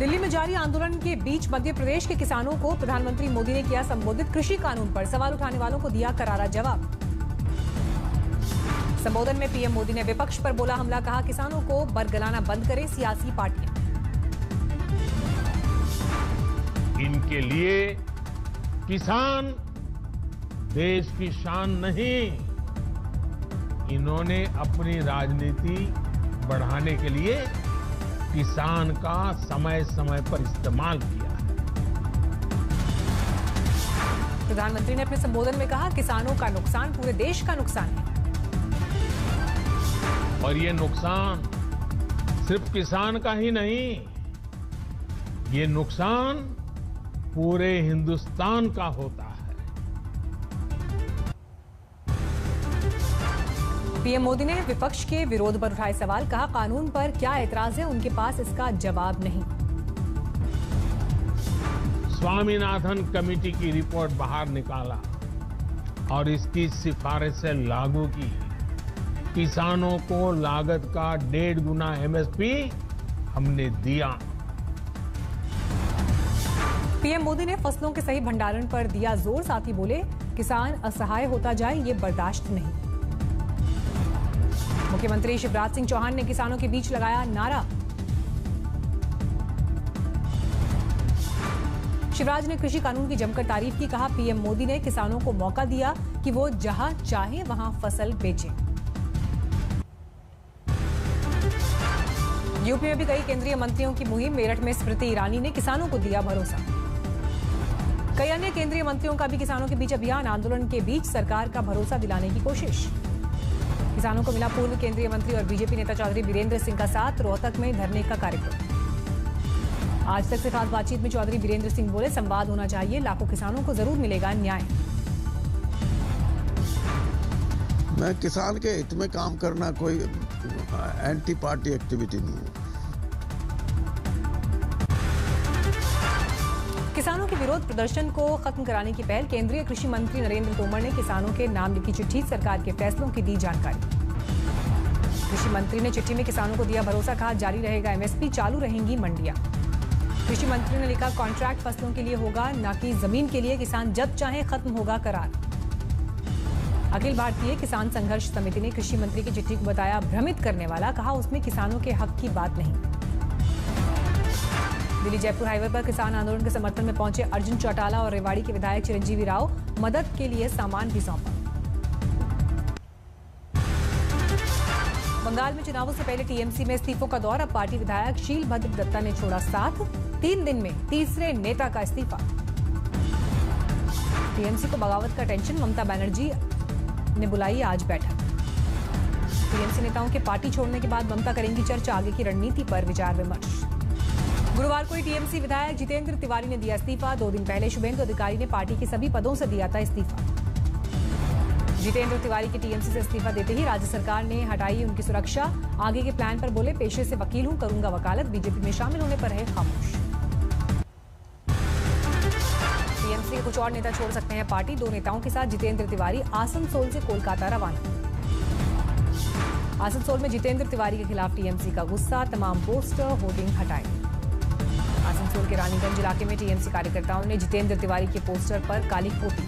दिल्ली में जारी आंदोलन के बीच मध्य प्रदेश के किसानों को प्रधानमंत्री मोदी ने किया संबोधित। कृषि कानून पर सवाल उठाने वालों को दिया करारा जवाब। संबोधन में पीएम मोदी ने विपक्ष पर बोला हमला, कहा किसानों को बरगलाना बंद करें सियासी पार्टियां। इनके लिए किसान देश की शान नहीं, इन्होंने अपनी राजनीति बढ़ाने के लिए किसान का समय समय पर इस्तेमाल किया है। प्रधानमंत्री ने अपने संबोधन में कहा किसानों का नुकसान पूरे देश का नुकसान है और ये नुकसान सिर्फ किसान का ही नहीं, ये नुकसान पूरे हिंदुस्तान का होता है। पीएम मोदी ने विपक्ष के विरोध पर उठाए सवाल, कहा कानून पर क्या ऐतराज है, उनके पास इसका जवाब नहीं। स्वामीनाथन कमेटी की रिपोर्ट बाहर निकाला और इसकी सिफारिशें लागू की। किसानों को लागत का 1.5 गुना एमएसपी हमने दिया। पीएम मोदी ने फसलों के सही भंडारण पर दिया जोर, साथ ही बोले किसान असहाय होता जाए ये बर्दाश्त नहीं। मुख्यमंत्री शिवराज सिंह चौहान ने किसानों के बीच लगाया नारा। शिवराज ने कृषि कानून की जमकर तारीफ की, कहा पीएम मोदी ने किसानों को मौका दिया कि वो जहां चाहे वहां फसल बेचें। यूपी में भी कई केंद्रीय मंत्रियों की मुहिम, मेरठ में स्मृति ईरानी ने किसानों को दिया भरोसा। कई अन्य केंद्रीय मंत्रियों का भी किसानों के बीच अभियान, आंदोलन के बीच सरकार का भरोसा दिलाने की कोशिश। किसानों को मिला पूर्व केंद्रीय मंत्री और बीजेपी नेता चौधरी बीरेंद्र सिंह का साथ, रोहतक में धरने का कार्यक्रम। आज तक से खास बातचीत में चौधरी बीरेंद्र सिंह बोले संवाद होना चाहिए, लाखों किसानों को जरूर मिलेगा न्याय। मैं किसान के हित में काम करना कोई एंटी पार्टी एक्टिविटी नहीं है। किसानों के विरोध प्रदर्शन को खत्म कराने की पहल, केंद्रीय कृषि मंत्री नरेंद्र तोमर ने किसानों के नाम लिखी चिट्ठी सरकार के फैसलों की दी जानकारी। कृषि मंत्री ने चिट्ठी में किसानों को दिया भरोसा, कहा जारी रहेगा एमएसपी, चालू रहेंगी मंडियां। कृषि मंत्री ने लिखा कॉन्ट्रैक्ट फसलों के लिए होगा, न कि जमीन के लिए, किसान जब चाहे खत्म होगा करार। अखिल भारतीय किसान संघर्ष समिति ने कृषि मंत्री की चिट्ठी को बताया भ्रमित करने वाला, कहा उसमें किसानों के हक की बात नहीं। दिल्ली जयपुर हाईवे पर किसान आंदोलन के समर्थन में पहुंचे अर्जुन चौटाला और रेवाड़ी के विधायक चिरंजीवी राव, मदद के लिए सामान भी सौंपा। बंगाल में चुनावों से पहले टीएमसी में इस्तीफों का दौर, अब पार्टी विधायक शीलभद्र दत्ता ने छोड़ा साथ, 3 दिन में तीसरे नेता का इस्तीफा। टीएमसी को बगावत का टेंशन, ममता बनर्जी ने बुलाई आज बैठक। टीएमसी नेताओं के पार्टी छोड़ने के बाद ममता करेंगी चर्चा, आगे की रणनीति पर विचार विमर्श। गुरुवार को ही टीएमसी विधायक जितेंद्र तिवारी ने दिया इस्तीफा। 2 दिन पहले शुभेंदु अधिकारी ने पार्टी के सभी पदों से दिया था इस्तीफा। जितेंद्र तिवारी के टीएमसी से इस्तीफा देते ही राज्य सरकार ने हटाई उनकी सुरक्षा। आगे के प्लान पर बोले पेशे से वकील हूं, करूंगा वकालत। बीजेपी में शामिल होने पर रहे खामोश। टीएमसी के कुछ और नेता छोड़ सकते हैं पार्टी, 2 नेताओं के साथ जितेंद्र तिवारी आसनसोल से कोलकाता रवाना। आसनसोल में जितेंद्र तिवारी के खिलाफ टीएमसी का गुस्सा, तमाम पोस्टर होर्डिंग हटाए। आसनसोल के रानीगंज इलाके में टीएमसी कार्यकर्ताओं ने जितेंद्र तिवारी के पोस्टर पर काली पोती।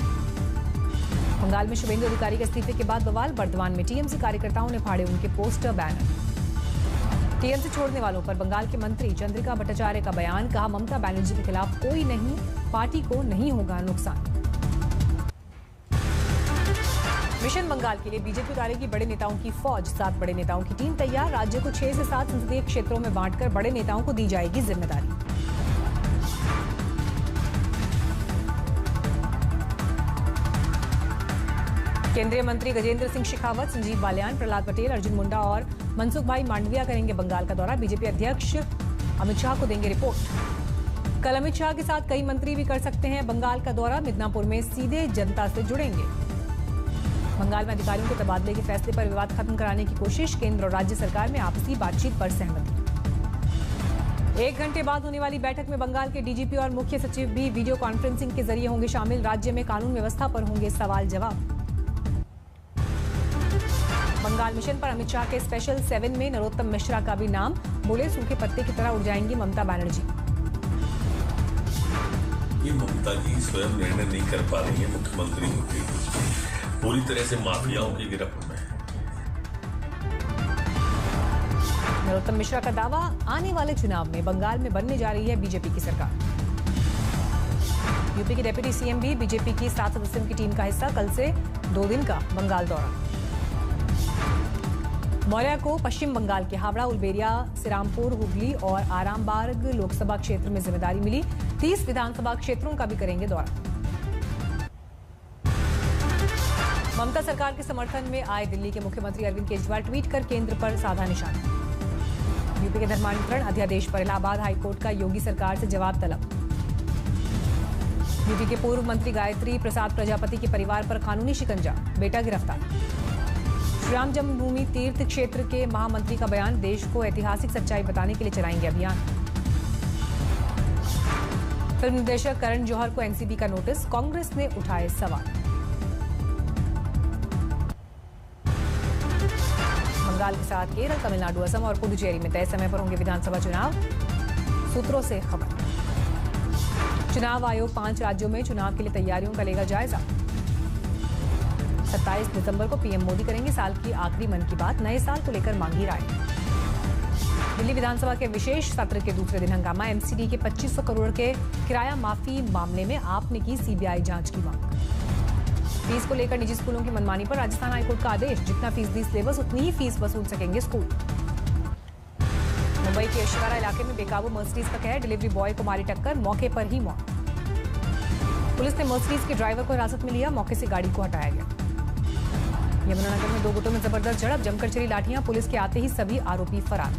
बंगाल में शुभेंदु अधिकारी के इस्तीफे के बाद बवाल, बर्धमान में टीएमसी कार्यकर्ताओं ने फाड़े उनके पोस्टर बैनर। टीएमसी छोड़ने वालों पर बंगाल के मंत्री चंद्रिका भट्टाचार्य का बयान, कहा ममता बनर्जी के खिलाफ कोई नहीं, पार्टी को नहीं होगा नुकसान। मिशन बंगाल के लिए बीजेपी उतारेगी बड़े नेताओं की फौज, 7 बड़े नेताओं की टीम तैयार। राज्य को 6 से 7 संसदीय क्षेत्रों में बांटकर बड़े नेताओं को दी जाएगी जिम्मेदारी। केंद्रीय मंत्री गजेंद्र सिंह शेखावत, संजीव बालियान, प्रहलाद पटेल, अर्जुन मुंडा और मनसुख भाई मांडविया करेंगे बंगाल का दौरा। बीजेपी अध्यक्ष अमित शाह को देंगे रिपोर्ट। कल अमित शाह के साथ कई मंत्री भी कर सकते हैं बंगाल का दौरा। मिदनापुर में सीधे जनता से जुड़ेंगे। बंगाल में अधिकारियों के तबादले के फैसले पर विवाद खत्म कराने की कोशिश, केंद्र और राज्य सरकार में आपसी बातचीत पर सहमति। 1 घंटे बाद होने वाली बैठक में बंगाल के डीजीपी और मुख्य सचिव भी वीडियो कॉन्फ्रेंसिंग के जरिए होंगे शामिल। राज्य में कानून व्यवस्था पर होंगे सवाल जवाब। बंगाल मिशन पर अमित शाह के स्पेशल 7 में नरोत्तम मिश्रा का भी नाम, बोले सूखे पत्ते की तरह उड़ जाएंगी ममता बनर्जी। कि ममता जी स्वयं निर्णय नहीं कर पा रही है मुख्यमंत्री होती, पूरी तरह से माफियाओं की गिरफ्त में है। नरोत्तम मिश्रा का दावा, आने वाले चुनाव में बंगाल में बनने जा रही है बीजेपी की सरकार। यूपी के डिप्टी सीएम भी बीजेपी की 7 सदस्यों की टीम का हिस्सा, कल से 2 दिन का बंगाल दौरा। मौर्या को पश्चिम बंगाल के हावड़ा, उलबेरिया, सिरामपुर, हुगली और आरामबाग लोकसभा क्षेत्र में जिम्मेदारी मिली। 30 विधानसभा क्षेत्रों का भी करेंगे दौरा। ममता सरकार के समर्थन में आए दिल्ली के मुख्यमंत्री अरविंद केजरीवाल ट्वीट कर केंद्र पर साधा निशाना। यूपी के धर्मांतरण अध्यादेश पर इलाहाबाद हाईकोर्ट का योगी सरकार से जवाब तलब। यूपी के पूर्व मंत्री गायत्री प्रसाद प्रजापति के परिवार पर कानूनी शिकंजा, बेटा गिरफ्तार। श्री राम जन्मभूमि तीर्थ क्षेत्र के महामंत्री का बयान, देश को ऐतिहासिक सच्चाई बताने के लिए चलाएंगे अभियान। फिल्म निर्देशक करण जौहर को एनसीबी का नोटिस, कांग्रेस ने उठाए सवाल। बंगाल के साथ केरल, तमिलनाडु, असम और पुडुचेरी में तय समय पर होंगे विधानसभा चुनाव, सूत्रों से खबर। चुनाव आयोग 5 राज्यों में चुनाव के लिए तैयारियों का लेगा जायजा। 27 दिसंबर को पीएम मोदी करेंगे साल की आखिरी मन की बात, नए साल को लेकर मांगी राय। दिल्ली विधानसभा के विशेष सत्र के दूसरे दिन हंगामा, एमसीडी के 2500 करोड़ के किराया माफी मामले में आप ने की सीबीआई जांच की मांग। फीस को लेकर निजी स्कूलों की मनमानी पर राजस्थान हाईकोर्ट का आदेश, जितना फीसदी सिलेबस उतनी ही फीस वसूल सकेंगे स्कूल। मुंबई के शिवारा इलाके में बेकाबू मर्सिडीज का कहर, डिलीवरी बॉय को मारी टक्कर, मौके पर ही मौत। पुलिस ने मर्सिडीज के ड्राइवर को हिरासत में लिया, मौके से गाड़ी को हटाया गया। यमुनानगर में 2 गुटों में जबरदस्त झड़प, जमकर चली लाठियां, पुलिस के आते ही सभी आरोपी फरार।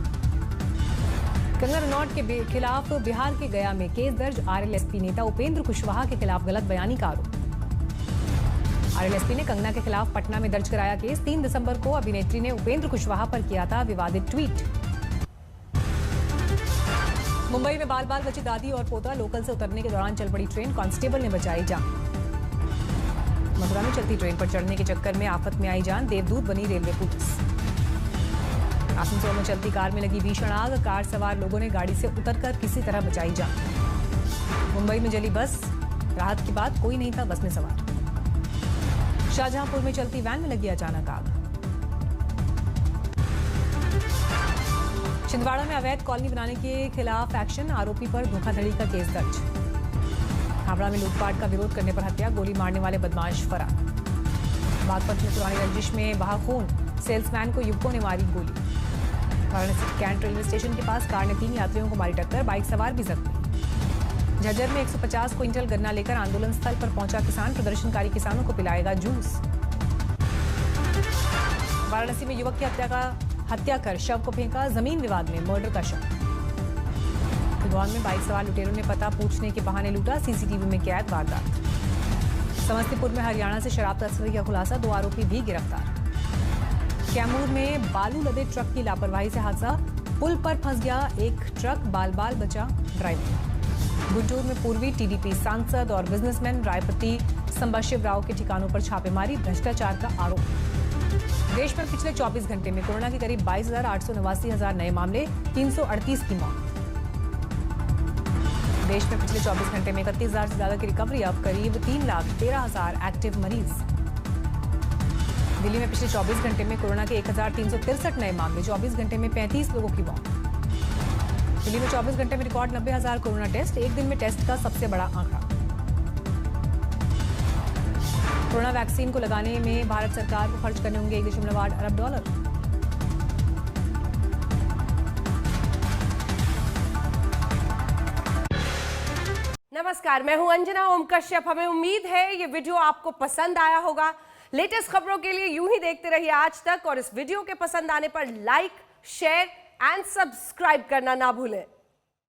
कंगना रनौत के खिलाफ बिहार के गया में केस दर्ज, आरएलएसपी नेता उपेंद्र कुशवाहा के खिलाफ गलत बयानी का आरोप। आरएलएसपी ने कंगना के खिलाफ पटना में दर्ज कराया केस। 3 दिसंबर को अभिनेत्री ने उपेंद्र कुशवाहा पर किया था विवादित ट्वीट। मुंबई में बाल बाल बची दादी और पोता, लोकल से उतरने के दौरान चल पड़ी ट्रेन, कांस्टेबल ने बचाई जान। मथुरा में चलती ट्रेन पर चढ़ने के चक्कर में आफत में आई जान, देवदूत बनी रेलवे पुलिस। आसनसोल में चलती कार में लगी भीषण आग, कार सवार लोगों ने गाड़ी से उतरकर किसी तरह बचाई जान। मुंबई में जली बस, राहत की बात कोई नहीं था बस में सवार। शाहजहांपुर में चलती वैन में लगी अचानक आग। छिंदवाड़ा में अवैध कॉलोनी बनाने के खिलाफ एक्शन, आरोपी पर धोखाधड़ी का केस दर्ज। हावड़ा में लूटपाट का विरोध करने पर हत्या, गोली मारने वाले बदमाश फरार। बागपत में पुरानी रंजिश में बहा खून, सेल्समैन को युवकों ने मारी गोली। वाराणसी कैंट रेलवे स्टेशन के पास कार ने 3 यात्रियों को मारी टक्कर, बाइक सवार भी जख्मी। झज्जर में 150 क्विंटल गन्ना लेकर आंदोलन स्थल पर पहुंचा किसान, प्रदर्शनकारी किसानों को पिलाएगा जूस। वाराणसी में युवक की हत्या कर शव को फेंका, जमीन विवाद में मर्डर का शव। खरगोन में बाइक सवार लुटेरों ने पता पूछने के बहाने लूटा, सीसीटीवी में कैद वारदात। समस्तीपुर में हरियाणा से शराब तस्करी का खुलासा, 2 आरोपी भी गिरफ्तार। कैमूर में बालू लदे ट्रक की लापरवाही से हादसा, पुल पर फंस गया एक ट्रक, बाल बाल बचा ड्राइवर। गुंटूर में पूर्वी टीडीपी सांसद और बिजनेसमैन रायपति संबशिव राव के ठिकानों पर छापेमारी, भ्रष्टाचार का आरोप। देश में पिछले 24 घंटे में कोरोना के करीब 22,889 नए मामले, 338 की मौत। देश में पिछले 24 घंटे में 31,000 से ज्यादा की रिकवरी, अब करीब 3,13,000 एक्टिव मरीज। दिल्ली में पिछले 24 घंटे में कोरोना के 1,363 नए मामले, 24 घंटे में 35 लोगों की मौत। दिल्ली में 24 घंटे में रिकॉर्ड 90,000 कोरोना टेस्ट, एक दिन में टेस्ट का सबसे बड़ा आंकड़ा। कोरोना वैक्सीन को लगाने में भारत सरकार को खर्च करने होंगे $1.8 अरब। नमस्कार, मैं हूं अंजना ओम कश्यप। हमें उम्मीद है ये वीडियो आपको पसंद आया होगा। लेटेस्ट खबरों के लिए यूं ही देखते रहिए आज तक, और इस वीडियो के पसंद आने पर लाइक, शेयर एंड सब्सक्राइब करना ना भूलें।